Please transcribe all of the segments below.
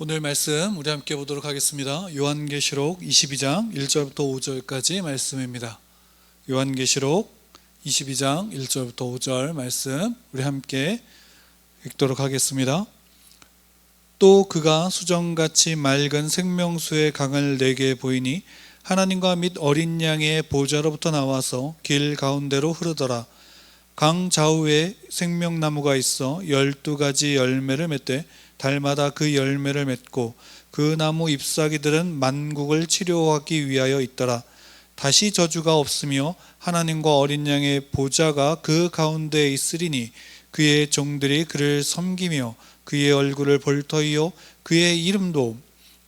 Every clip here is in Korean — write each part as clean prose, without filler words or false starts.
오늘 말씀 우리 함께 보도록 하겠습니다. 요한계시록 22장 1절부터 5절까지 말씀입니다. 요한계시록 22장 1절부터 5절 말씀 우리 함께 읽도록 하겠습니다. 또 그가 수정같이 맑은 생명수의 강을 내게 보이니 하나님과 및 어린 양의 보좌로부터 나와서 길 가운데로 흐르더라. 강 좌우에 생명나무가 있어 12가지 열매를 맺되 달마다 그 열매를 맺고 그 나무 잎사귀들은 만국을 치료하기 위하여 있더라. 다시 저주가 없으며 하나님과 어린 양의 보좌가 그 가운데에 있으리니 그의 종들이 그를 섬기며 그의 얼굴을 볼 터이요 그의 이름도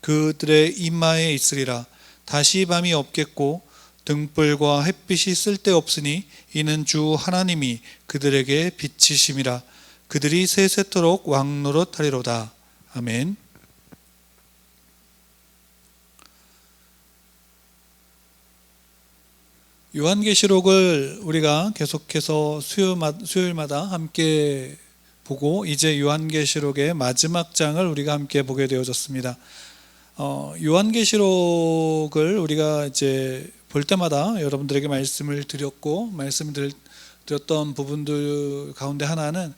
그들의 이마에 있으리라. 다시 밤이 없겠고 등불과 햇빛이 쓸데없으니 이는 주 하나님이 그들에게 빛이심이라. 그들이 세세토록 왕노릇하리로다. 아멘. 요한계시록을 우리가 계속해서 수요일마다 함께 보고 이제 요한계시록의 마지막 장을 우리가 함께 보게 되어졌습니다. 요한계시록을 우리가 이제 볼 때마다 여러분들에게 말씀을 드렸고 드렸던 부분들 가운데 하나는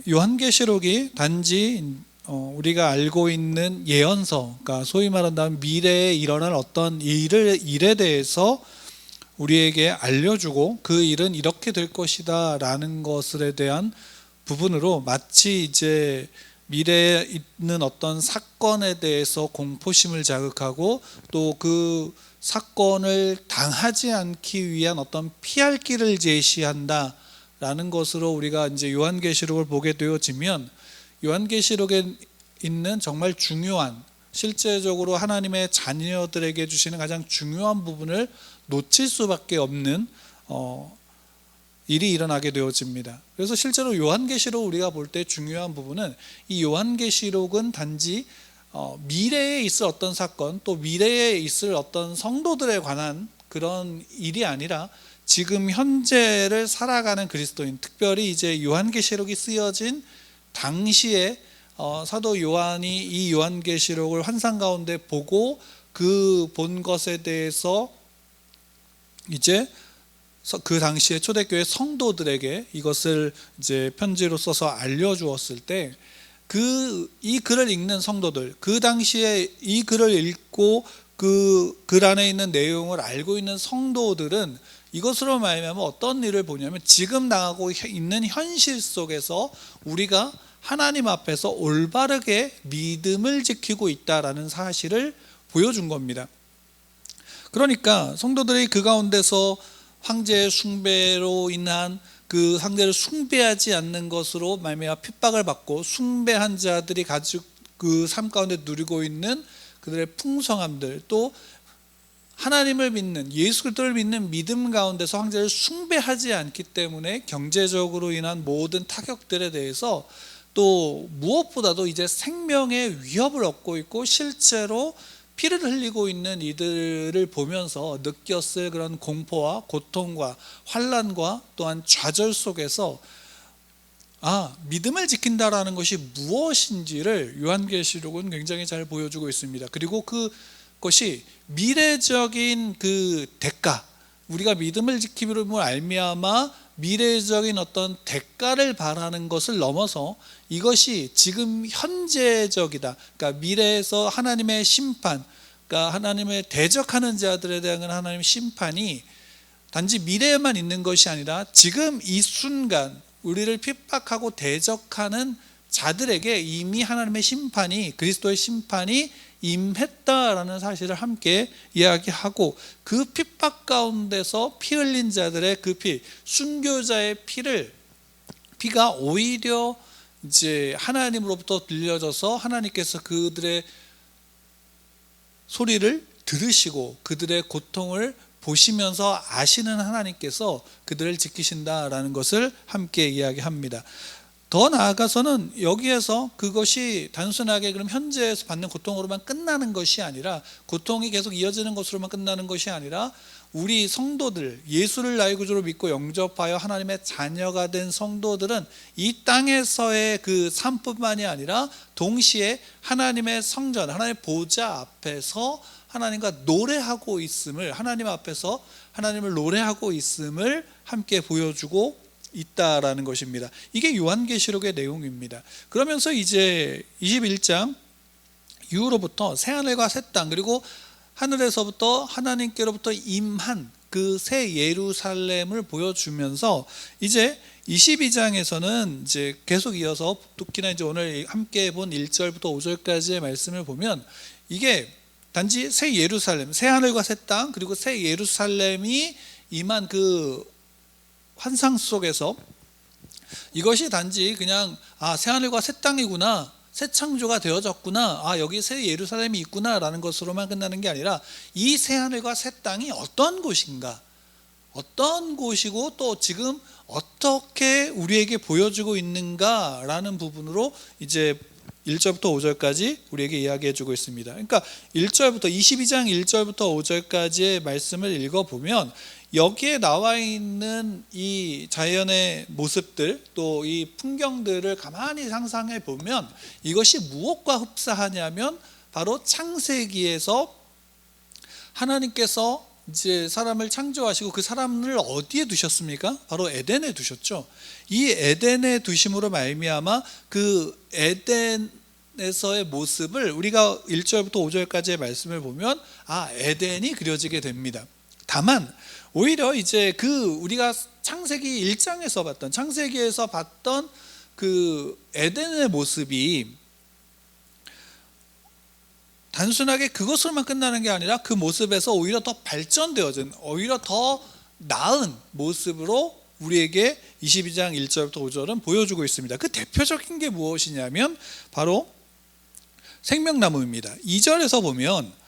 요한계시록이 단지 우리가 알고 있는 예언서, 그러니까 소위 말한다면 미래에 일어날 어떤 일에 대해서 우리에게 알려주고 그 일은 이렇게 될 것이다 라는 것에 대한 부분으로 마치 이제 미래에 있는 어떤 사건에 대해서 공포심을 자극하고 또 그 사건을 당하지 않기 위한 어떤 피할 길을 제시한다 라는 것으로 우리가 이제 요한계시록을 보게 되어지면 요한계시록에 있는 정말 중요한, 실제적으로 하나님의 자녀들에게 주시는 가장 중요한 부분을 놓칠 수밖에 없는 일이 일어나게 되어집니다. 그래서 실제로 요한계시록 우리가 볼 때 중요한 부분은 이 요한계시록은 단지 미래에 있을 어떤 사건, 또 미래에 있을 어떤 성도들에 관한 그런 일이 아니라 지금 현재를 살아가는 그리스도인, 특별히 이제 요한계시록이 쓰여진 당시에 사도 요한이 이 요한계시록을 환상 가운데 보고 그 본 것에 대해서 이제 그 당시에 초대교회 성도들에게 이것을 이제 편지로 써서 알려주었을 때 이 글을 읽는 성도들, 그 당시에 이 글을 읽고 그 글 안에 있는 내용을 알고 있는 성도들은 이것으로 말하면 어떤 일을 보냐면 지금 당하고 있는 현실 속에서 우리가 하나님 앞에서 올바르게 믿음을 지키고 있다라는 사실을 보여준 겁니다. 그러니까 성도들이 그 가운데서 황제의 숭배로 인한 그 상대를 숭배하지 않는 것으로 말미암아 핍박을 받고 숭배한 자들이 가지고 그 삶 가운데 누리고 있는 그들의 풍성함들, 또 하나님을 믿는, 예수 그리스도를 믿는 믿음 가운데서 황제를 숭배하지 않기 때문에 경제적으로 인한 모든 타격들에 대해서 또 무엇보다도 이제 생명의 위협을 얻고 있고 실제로 피를 흘리고 있는 이들을 보면서 느꼈을 그런 공포와 고통과 환난과 또한 좌절 속에서 믿음을 지킨다라는 것이 무엇인지를 요한계시록은 굉장히 잘 보여주고 있습니다. 그리고 그것이 미래적인 그 대가, 우리가 믿음을 지킴으로 알미암아 미래적인 어떤 대가를 바라는 것을 넘어서 이것이 지금 현재적이다. 그러니까 미래에서 하나님의 심판, 그러니까 하나님의 대적하는 자들에 대한 하나님의 심판이 단지 미래에만 있는 것이 아니라 지금 이 순간 우리를 핍박하고 대적하는 자들에게 이미 하나님의 심판이, 그리스도의 심판이 임했다라는 사실을 함께 이야기하고, 그 핍박 가운데서 피 흘린 자들의 그 피, 순교자의 피가 오히려 이제 하나님으로부터 들려져서 하나님께서 그들의 소리를 들으시고 그들의 고통을 보시면서 아시는 하나님께서 그들을 지키신다라는 것을 함께 이야기합니다. 더 나아가서는 여기에서 그것이 단순하게 그럼 현재에서 받는 고통으로만 끝나는 것이 아니라, 고통이 계속 이어지는 것으로만 끝나는 것이 아니라, 우리 성도들, 예수를 나의 구주로 믿고 영접하여 하나님의 자녀가 된 성도들은 이 땅에서의 그 삶뿐만이 아니라 동시에 하나님의 성전, 하나님의 보좌 앞에서 하나님과 노래하고 있음을, 하나님 앞에서 하나님을 노래하고 있음을 함께 보여주고 있다라는 것입니다. 이게 요한계시록의 내용입니다. 그러면서 이제 21장 이후로부터 새하늘과 새 땅, 그리고 하늘에서부터 하나님께로부터 임한 그 새 예루살렘을 보여주면서 이제 22장에서는 이제 계속 이어서, 특히나 이제 오늘 함께 본 1절부터 5절까지의 말씀을 보면, 이게 단지 새 예루살렘, 새 하늘과 새 땅, 그리고 새 예루살렘이 임한 그 환상 속에서 이것이 단지 그냥 새 하늘과 새 땅이구나, 새 창조가 되어졌구나, 여기 새 예루살렘이 있구나 라는 것으로만 끝나는 게 아니라, 이 새 하늘과 새 땅이 어떤 곳인가, 어떤 곳이고 또 지금 어떻게 우리에게 보여주고 있는가 라는 부분으로 이제 1절부터 5절까지 우리에게 이야기해 주고 있습니다. 그러니까 1절부터 22장 1절부터 5절까지의 말씀을 읽어보면, 여기에 나와 있는 이 자연의 모습들, 또 이 풍경들을 가만히 상상해 보면 이것이 무엇과 흡사하냐면, 바로 창세기에서 하나님께서 이제 사람을 창조하시고 그 사람을 어디에 두셨습니까? 바로 에덴에 두셨죠. 이 에덴에 두심으로 말미암아 그 에덴에서의 모습을 우리가 1절부터 5절까지의 말씀을 보면 에덴이 그려지게 됩니다. 다만 오히려 이제 그 우리가 창세기 1장에서 봤던, 창세기에서 봤던 그 에덴의 모습이 단순하게 그것으로만 끝나는 게 아니라, 그 모습에서 오히려 더 발전되어진, 오히려 더 나은 모습으로 우리에게 22장 1절부터 5절은 보여주고 있습니다. 그 대표적인 게 무엇이냐면 바로 생명나무입니다. 2절에서 보면,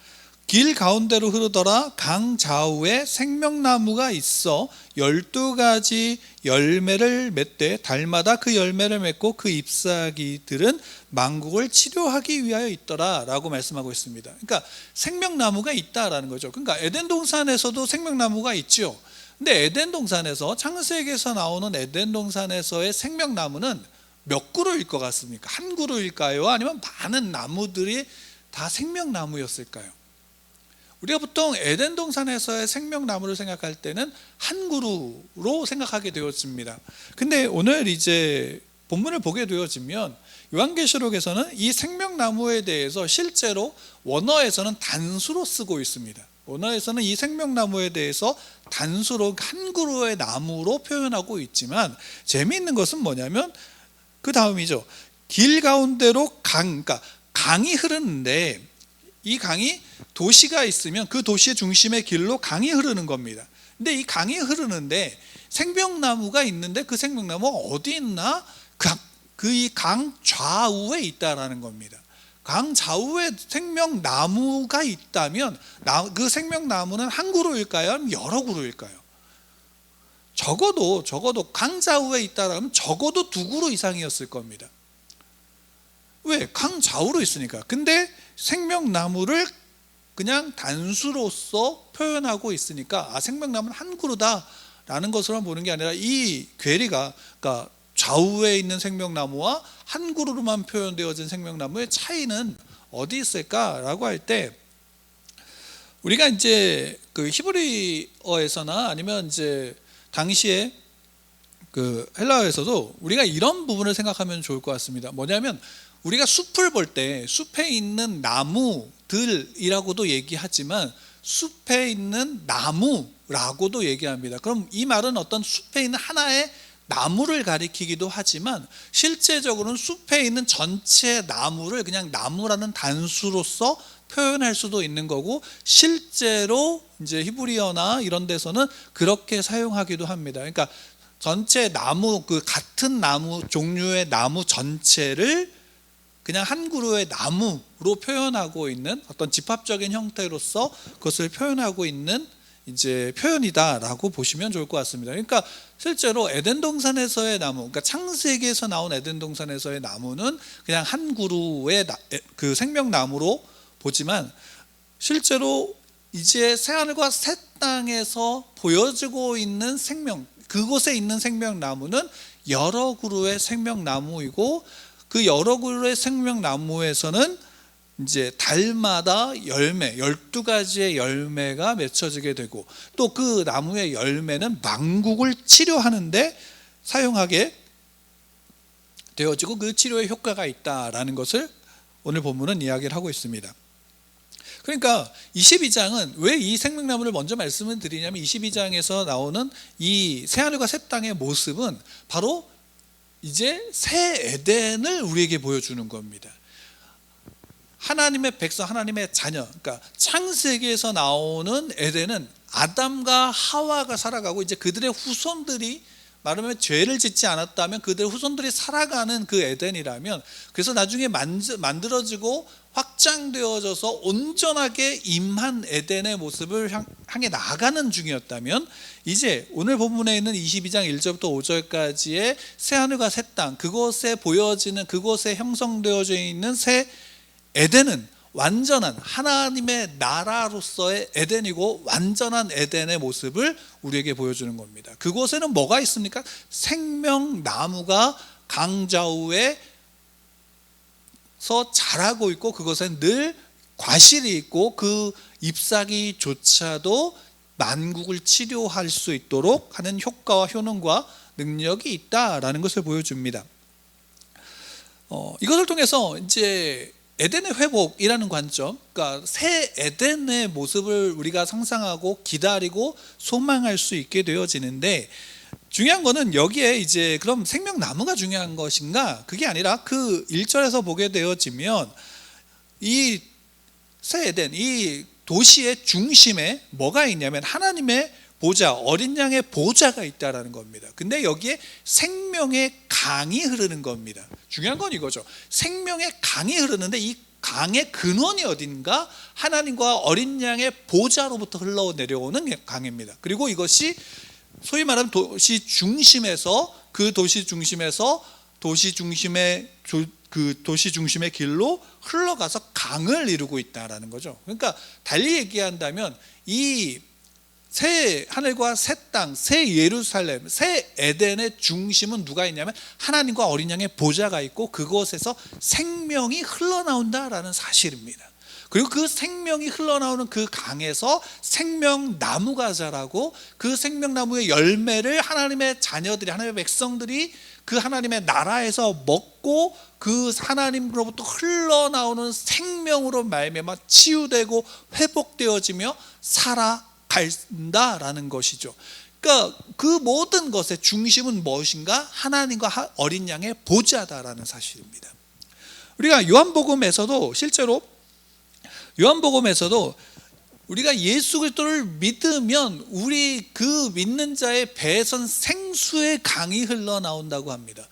길 가운데로 흐르더라 강 좌우에 생명나무가 있어 12가지 열매를 맺되 달마다 그 열매를 맺고 그 잎사귀들은 만국을 치료하기 위하여 있더라 라고 말씀하고 있습니다. 그러니까 생명나무가 있다라는 거죠. 그러니까 에덴 동산에서도 생명나무가 있죠. 근데 에덴 동산에서, 창세기에서 나오는 에덴 동산에서의 생명나무는 몇 그루일 것 같습니까? 한 그루일까요? 아니면 많은 나무들이 다 생명나무였을까요? 우리가 보통 에덴 동산에서의 생명나무를 생각할 때는 한 그루로 생각하게 되어집니다. 근데 오늘 이제 본문을 보게 되어지면 요한계시록에서는 이 생명나무에 대해서 실제로 원어에서는 단수로 쓰고 있습니다. 원어에서는 이 생명나무에 대해서 단수로 한 그루의 나무로 표현하고 있지만, 재미있는 것은 뭐냐면 그 다음이죠. 길 가운데로 그러니까 강이 흐르는데, 이 강이 도시가 있으면 그 도시의 중심의 길로 강이 흐르는 겁니다. 근데 이 강이 흐르는데 생명나무가 있는데, 그 생명나무가 어디 있나? 그 이 강 좌우에 있다라는 겁니다. 강 좌우에 생명나무가 있다면 그 생명나무는 한 그루일까요? 아니면 여러 그루일까요? 적어도 강 좌우에 있다라면 적어도 2그루 이상이었을 겁니다. 왜? 강 좌우로 있으니까. 근데 생명나무를 그냥 단수로서 표현하고 있으니까 생명나무는 한 그루다라는 것으로만 보는 게 아니라, 이 괴리가, 그러니까 좌우에 있는 생명나무와 한 그루로만 표현되어진 생명나무의 차이는 어디 있을까라고 할 때, 우리가 이제 그 히브리어에서나 아니면 이제 당시에 그 헬라어에서도 우리가 이런 부분을 생각하면 좋을 것 같습니다. 뭐냐면, 우리가 숲을 볼 때 숲에 있는 나무들이라고도 얘기하지만 숲에 있는 나무라고도 얘기합니다. 그럼 이 말은 어떤 숲에 있는 하나의 나무를 가리키기도 하지만, 실제적으로는 숲에 있는 전체 나무를 그냥 나무라는 단수로서 표현할 수도 있는 거고, 실제로 이제 히브리어나 이런 데서는 그렇게 사용하기도 합니다. 그러니까 전체 나무, 그 같은 나무 종류의 나무 전체를 그냥 한 그루의 나무로 표현하고 있는, 어떤 집합적인 형태로서 그것을 표현하고 있는 이제 표현이다라고 보시면 좋을 것 같습니다. 그러니까 실제로 에덴 동산에서의 나무, 그러니까 창세기에서 나온 에덴 동산에서의 나무는 그냥 한 그루의 그 생명나무로 보지만, 실제로 이제 새하늘과 새 땅에서 보여지고 있는 생명, 그곳에 있는 생명나무는 여러 그루의 생명나무이고, 그 여러 그루의 생명나무에서는 이제 달마다 열매, 12가지의 열매가 맺혀지게 되고, 또 그 나무의 열매는 만국을 치료하는데 사용하게 되어지고, 그 치료에 효과가 있다라는 것을 오늘 본문은 이야기를 하고 있습니다. 그러니까 22장은 왜 이 생명나무를 먼저 말씀을 드리냐면, 22장에서 나오는 이 새하늘과 새 땅의 모습은 바로 이제 새 에덴을 우리에게 보여주는 겁니다. 하나님의 백성, 하나님의 자녀, 그러니까 창세기에서 나오는 에덴은 아담과 하와가 살아가고, 이제 그들의 후손들이, 말하면 죄를 짓지 않았다면 그들의 후손들이 살아가는 그 에덴이라면, 그래서 나중에 만들어지고 확장되어져서 온전하게 임한 에덴의 모습을 향해 나아가는 중이었다면, 이제 오늘 본문에 있는 22장 1절부터 5절까지의 새하늘과 새 땅, 그곳에 보여지는, 그곳에 형성되어져 있는 새 에덴은 완전한 하나님의 나라로서의 에덴이고, 완전한 에덴의 모습을 우리에게 보여주는 겁니다. 그곳에는 뭐가 있습니까? 생명나무가 강좌우에서 자라고 있고, 그것엔 늘 과실이 있고, 그 잎사귀조차도 만국을 치료할 수 있도록 하는 효과와 효능과 능력이 있다라는 것을 보여줍니다. 이것을 통해서 이제 에덴의 회복이라는 관점, 그러니까 새 에덴의 모습을 우리가 상상하고 기다리고 소망할 수 있게 되어지는데, 중요한 거는 여기에 이제 그럼 생명나무가 중요한 것인가? 그게 아니라 그 1절에서 보게 되어지면 이 새 에덴, 이 도시의 중심에 뭐가 있냐면 하나님의 보좌, 어린 양의 보좌가 있다라는 겁니다. 근데 여기에 생명의 강이 흐르는 겁니다. 중요한 건 이거죠. 생명의 강이 흐르는데, 이 강의 근원이 어딘가? 하나님과 어린 양의 보좌로부터 흘러내려오는 강입니다. 그리고 이것이 소위 말하면 도시 중심에서, 그 도시 중심에서 도시 중심의 길로 흘러가서 강을 이루고 있다라는 거죠. 그러니까 달리 얘기한다면, 이 새 하늘과 새 땅, 새 예루살렘, 새 에덴의 중심은 누가 있냐면 하나님과 어린 양의 보좌가 있고, 그곳에서 생명이 흘러나온다라는 사실입니다. 그리고 그 생명이 흘러나오는 그 강에서 생명나무가 자라고, 그 생명나무의 열매를 하나님의 자녀들이, 하나님의 백성들이 그 하나님의 나라에서 먹고, 그 하나님으로부터 흘러나오는 생명으로 말미암아 치유되고 회복되어지며 살아간다라는 것이죠. 그러니까 그 모든 것의 중심은 무엇인가? 하나님과 어린 양의 보좌다라는 사실입니다. 우리가 요한복음에서도, 실제로 요한복음에서도 우리가 예수 그리스도를 믿으면 우리 그 믿는 자의 배에선 생수의 강이 흘러나온다고 합니다.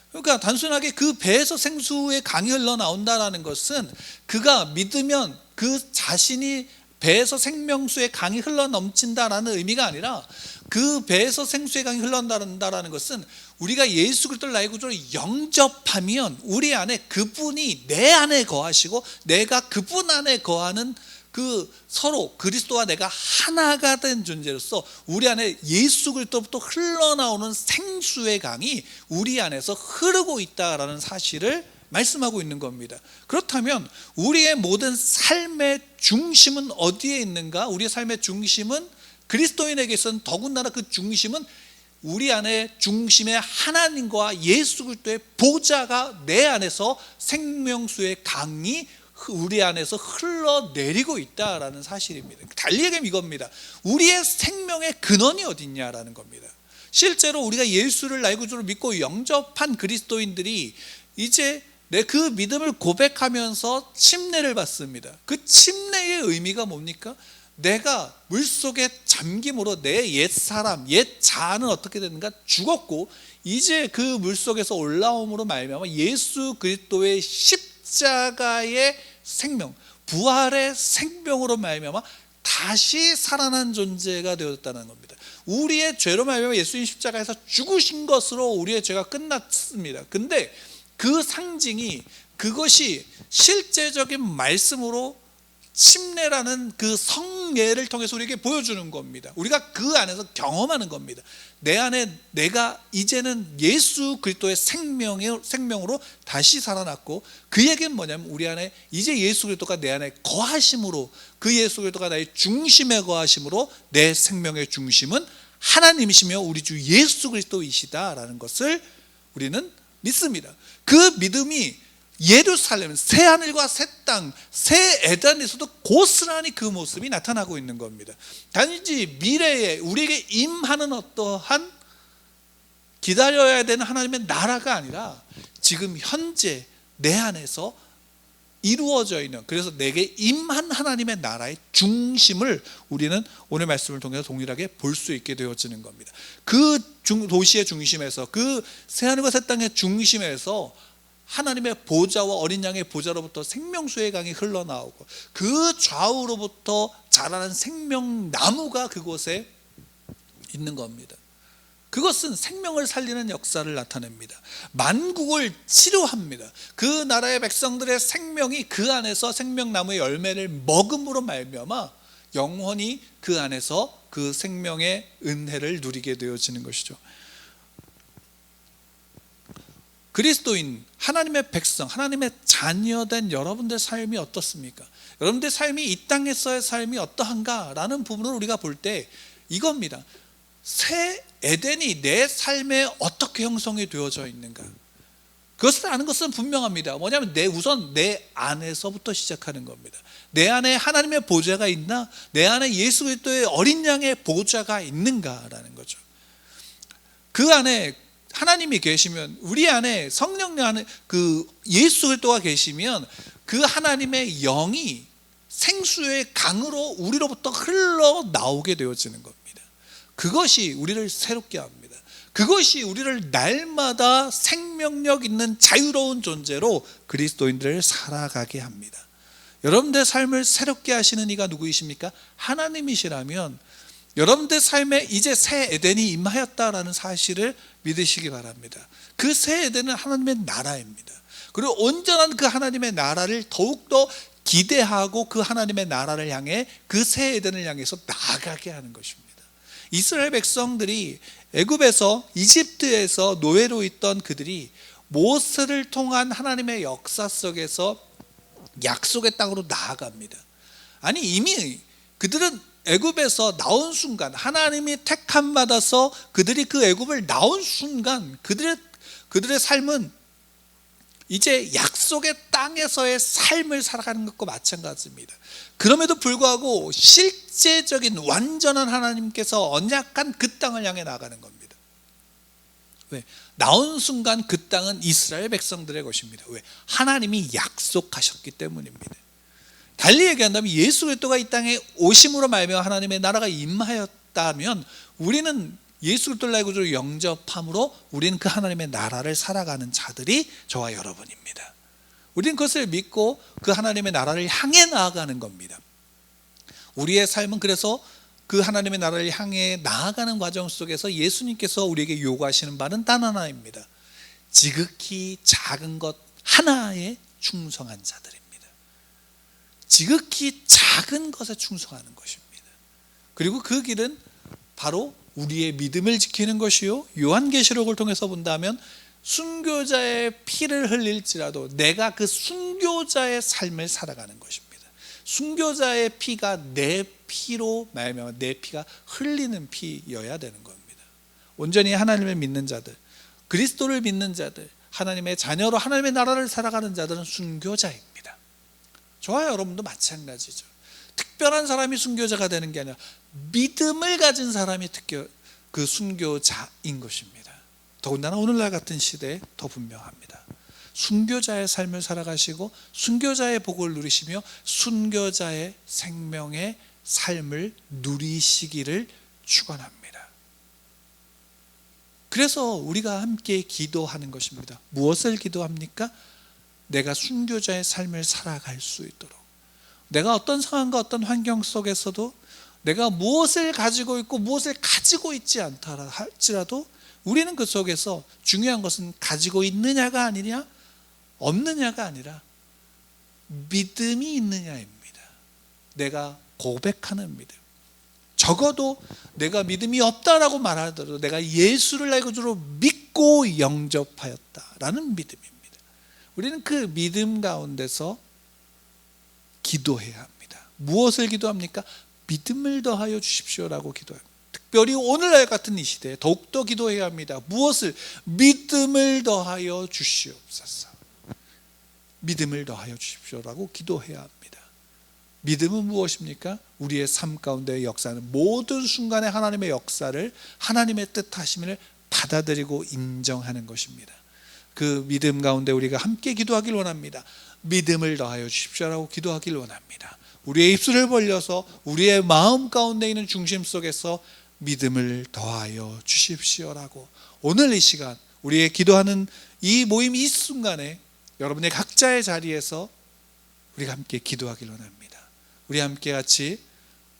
그러니까 단순하게 그 배에서 생수의 강이 흘러나온다는 것은, 그가 믿으면 그 자신이 배에서 생명수의 강이 흘러넘친다라는 의미가 아니라, 그 배에서 생수의 강이 흘러나온다는 것은 우리가 예수 그리스도를 나의 구주로 영접하면 우리 안에 그분이 내 안에 거하시고, 내가 그분 안에 거하는 그 서로 그리스도와 내가 하나가 된 존재로서 우리 안에 예수 그리스도부터 흘러나오는 생수의 강이 우리 안에서 흐르고 있다라는 사실을 말씀하고 있는 겁니다. 그렇다면 우리의 모든 삶의 중심은 어디에 있는가? 우리의 삶의 중심은, 그리스도인에게서는 더군다나 그 중심은 우리 안에 중심의 하나님과 예수 그리스도의 보좌가 내 안에서 생명수의 강이 우리 안에서 흘러내리고 있다라는 사실입니다. 달리 얘기하면 이겁니다. 우리의 생명의 근원이 어딨냐라는 겁니다. 실제로 우리가 예수를 나의 구주로 믿고 영접한 그리스도인들이 이제 그 믿음을 고백하면서 침례를 받습니다. 그 침례의 의미가 뭡니까? 내가 물속에 잠김으로 내 옛사람, 옛자아는 어떻게 되는가? 죽었고, 이제 그 물속에서 올라옴으로 말미암아 예수 그리스도의 십자가의 생명, 부활의 생명으로 말미암아 다시 살아난 존재가 되었다는 겁니다. 우리의 죄로 말미암아 예수님 십자가에서 죽으신 것으로 우리의 죄가 끝났습니다. 근데 그 상징이, 그것이 실제적인 말씀으로 침례라는 그 성례를 통해서 우리에게 보여주는 겁니다. 우리가 그 안에서 경험하는 겁니다. 내 안에 내가 이제는 예수 그리스도의 생명으로 다시 살아났고, 그 얘기는 뭐냐면 우리 안에 이제 예수 그리스도가 내 안에 거하심으로, 그 예수 그리스도가 나의 중심에 거하심으로 내 생명의 중심은 하나님이시며 우리 주 예수 그리스도이시다라는 것을 우리는 믿습니다. 그 믿음이 예루살렘, 새 하늘과 새 땅, 새 에덴에서도 고스란히 그 모습이 나타나고 있는 겁니다. 단지 미래에 우리에게 임하는 어떠한 기다려야 되는 하나님의 나라가 아니라 지금 현재 내 안에서 이루어져 있는, 그래서 내게 임한 하나님의 나라의 중심을 우리는 오늘 말씀을 통해서 동일하게 볼 수 있게 되어지는 겁니다. 그 도시의 중심에서, 그 새하늘과 새 땅의 중심에서 하나님의 보좌와 어린 양의 보좌로부터 생명수의 강이 흘러나오고, 그 좌우로부터 자라는 생명나무가 그곳에 있는 겁니다. 그것은 생명을 살리는 역사를 나타냅니다. 만국을 치료합니다. 그 나라의 백성들의 생명이 그 안에서 생명나무의 열매를 먹음으로 말미암아 영원히 그 안에서 그 생명의 은혜를 누리게 되어지는 것이죠. 그리스도인, 하나님의 백성, 하나님의 자녀된 여러분들 삶이 어떻습니까? 여러분들 삶이 이 땅에서의 삶이 어떠한가라는 부분을 우리가 볼 때 이겁니다. 새 에덴이 내 삶에 어떻게 형성이 되어져 있는가, 그것을 아는 것은 분명합니다. 뭐냐면 우선 내 안에서부터 시작하는 겁니다. 내 안에 하나님의 보좌가 있나, 내 안에 예수 그리스도의 어린 양의 보좌가 있는가라는 거죠. 그 안에 하나님이 계시면, 우리 안에 성령님 안에 그 예수 그리스도가 계시면 그 하나님의 영이 생수의 강으로 우리로부터 흘러나오게 되어지는 겁니다. 그것이 우리를 새롭게 합니다. 그것이 우리를 날마다 생명력 있는 자유로운 존재로 그리스도인들을 살아가게 합니다. 여러분들의 삶을 새롭게 하시는 이가 누구이십니까? 하나님이시라면 여러분들 삶에 이제 새 에덴이 임하였다라는 사실을 믿으시기 바랍니다. 그 새 에덴은 하나님의 나라입니다. 그리고 온전한 그 하나님의 나라를 더욱더 기대하고 그 하나님의 나라를 향해, 그 새 에덴을 향해서 나아가게 하는 것입니다. 이스라엘 백성들이 애굽에서, 이집트에서 노예로 있던 그들이 모세를 통한 하나님의 역사 속에서 약속의 땅으로 나아갑니다. 아니, 이미 그들은 애굽에서 나온 순간, 하나님이 택함 받아서 그들이 그 애굽을 나온 순간 그들의 삶은 이제 약속의 땅에서의 삶을 살아가는 것과 마찬가지입니다. 그럼에도 불구하고 실제적인 완전한 하나님께서 언약한 그 땅을 향해 나가는 겁니다. 왜? 나온 순간 그 땅은 이스라엘 백성들의 것입니다. 왜? 하나님이 약속하셨기 때문입니다. 달리 얘기한다면 예수 그리스도가 이 땅에 오심으로 말미암아 하나님의 나라가 임하였다면, 우리는 예수 그리스도를 나의 구주로 영접함으로 우리는 그 하나님의 나라를 살아가는 자들이 저와 여러분입니다. 우리는 그것을 믿고 그 하나님의 나라를 향해 나아가는 겁니다. 우리의 삶은 그래서 그 하나님의 나라를 향해 나아가는 과정 속에서 예수님께서 우리에게 요구하시는 바는 단 하나입니다. 지극히 작은 것 하나에 충성한 자들입니다. 지극히 작은 것에 충성하는 것입니다. 그리고 그 길은 바로 우리의 믿음을 지키는 것이요, 요한계시록을 통해서 본다면 순교자의 피를 흘릴지라도 내가 그 순교자의 삶을 살아가는 것입니다. 순교자의 피가 내 피로 말미암아 내 피가 흘리는 피여야 되는 겁니다. 온전히 하나님을 믿는 자들, 그리스도를 믿는 자들, 하나님의 자녀로 하나님의 나라를 살아가는 자들은 순교자입니다. 저와 여러분도 마찬가지죠. 특별한 사람이 순교자가 되는 게 아니라 믿음을 가진 사람이 그 순교자인 것입니다. 더군다나 오늘날 같은 시대에 더 분명합니다. 순교자의 삶을 살아가시고 순교자의 복을 누리시며 순교자의 생명의 삶을 누리시기를 축원합니다. 그래서 우리가 함께 기도하는 것입니다. 무엇을 기도합니까? 내가 순교자의 삶을 살아갈 수 있도록, 내가 어떤 상황과 어떤 환경 속에서도 내가 무엇을 가지고 있고 무엇을 가지고 있지 않다 할지라도 우리는 그 속에서 중요한 것은 가지고 있느냐가 아니냐 없느냐가 아니라 믿음이 있느냐입니다. 내가 고백하는 믿음. 적어도 내가 믿음이 없다라고 말하더라도 내가 예수를 내 구주로 믿고 영접하였다라는 믿음입니다. 우리는 그 믿음 가운데서 기도해야 합니다. 무엇을 기도합니까? 믿음을 더하여 주십시오라고 기도합니다. 특별히 오늘날 같은 이 시대에 더욱더 기도해야 합니다. 무엇을? 믿음을 더하여 주시옵소서. 믿음을 더하여 주십시오라고 기도해야 합니다. 믿음은 무엇입니까? 우리의 삶 가운데 역사하는 모든 순간에 하나님의 역사를, 하나님의 뜻하심을 받아들이고 인정하는 것입니다. 그 믿음 가운데 우리가 함께 기도하길 원합니다. 믿음을 더하여 주십시오라고 기도하길 원합니다. 우리의 입술을 벌려서 우리의 마음 가운데 있는 중심 속에서 믿음을 더하여 주십시오라고 오늘 이 시간 우리의 기도하는 이 모임 이 순간에 여러분의 각자의 자리에서 우리가 함께 기도하길 원합니다. 우리 함께 같이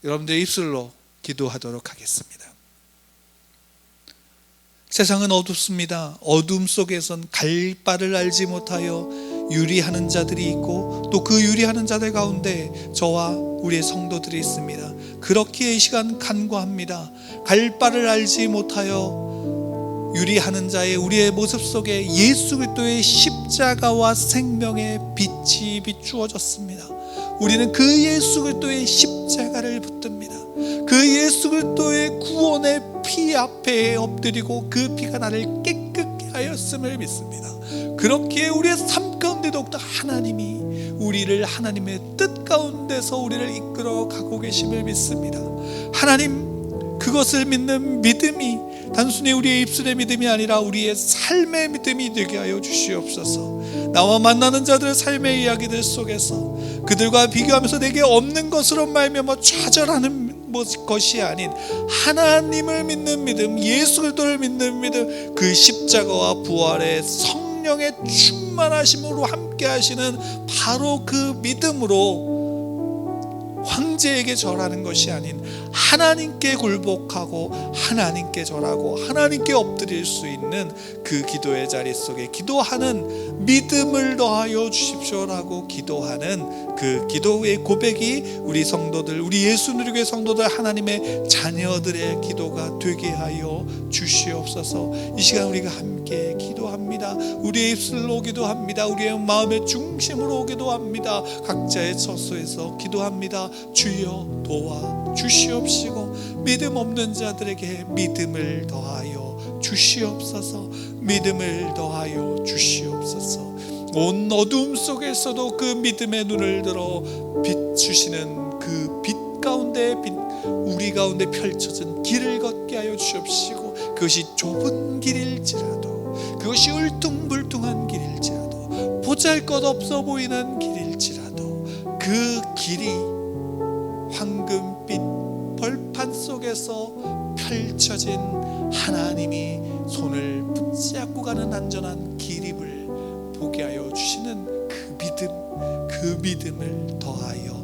여러분들의 입술로 기도하도록 하겠습니다. 세상은 어둡습니다. 어둠 속에선 갈 바를 알지 못하여 유리하는 자들이 있고 또 그 유리하는 자들 가운데 저와 우리의 성도들이 있습니다. 그렇기에 이 시간 간구합니다. 갈 바를 알지 못하여 유리하는 자의 우리의 모습 속에 예수 그리스도의 십자가와 생명의 빛이 비추어졌습니다. 우리는 그 예수 그리스도의 십자가를 붙듭니다. 그 예수 그리스도의 구원의 피 앞에 엎드리고 그 피가 나를 깨끗게 하였음을 믿습니다. 그렇기에 우리의 삶 가운데 더욱더 하나님이 우리를 하나님의 뜻 가운데서 우리를 이끌어 가고 계심을 믿습니다. 하나님, 그것을 믿는 믿음이 단순히 우리의 입술의 믿음이 아니라 우리의 삶의 믿음이 되게 하여 주시옵소서. 나와 만나는 자들의 삶의 이야기들 속에서 그들과 비교하면서 내게 없는 것으로 말미암아 좌절하는 것이 아닌 하나님을 믿는 믿음, 예수 그리스도를 믿는 믿음, 그 십자가와 부활의 성령의 충만하심으로 함께 하시는 바로 그 믿음으로 황제에게 절하는 것이 아닌 하나님께 굴복하고 하나님께 절하고 하나님께 엎드릴 수 있는 그 기도의 자리 속에 기도하는 믿음을 더하여 주십시오라고 기도하는 그 기도의 고백이 우리 성도들, 우리 예수 누리교회 성도들, 하나님의 자녀들의 기도가 되게 하여 주시옵소서. 이 시간 우리가 함께 기도합니다. 우리의 입술로 기도합니다. 우리의 마음의 중심으로 기도합니다. 각자의 처소에서 기도합니다. 주여 도와 주시옵시고 믿음 없는 자들에게 믿음을 더하여 주시옵소서. 믿음을 더하여 주시옵소서. 온 어둠 속에서도 그 믿음의 눈을 들어 비추시는 그 빛 가운데 우리 가운데 펼쳐진 길을 걷게 하여 주옵시고, 그것이 좁은 길일지라도, 그것이 울퉁불퉁한 길일지라도, 보잘것없어 보이는 길일지라도 그 길이 황금빛 벌판 속에서 펼쳐진 하나님이 손을 붙잡고 가는 안전한 길임을 보게 하여 주시는 그 믿음을 더하여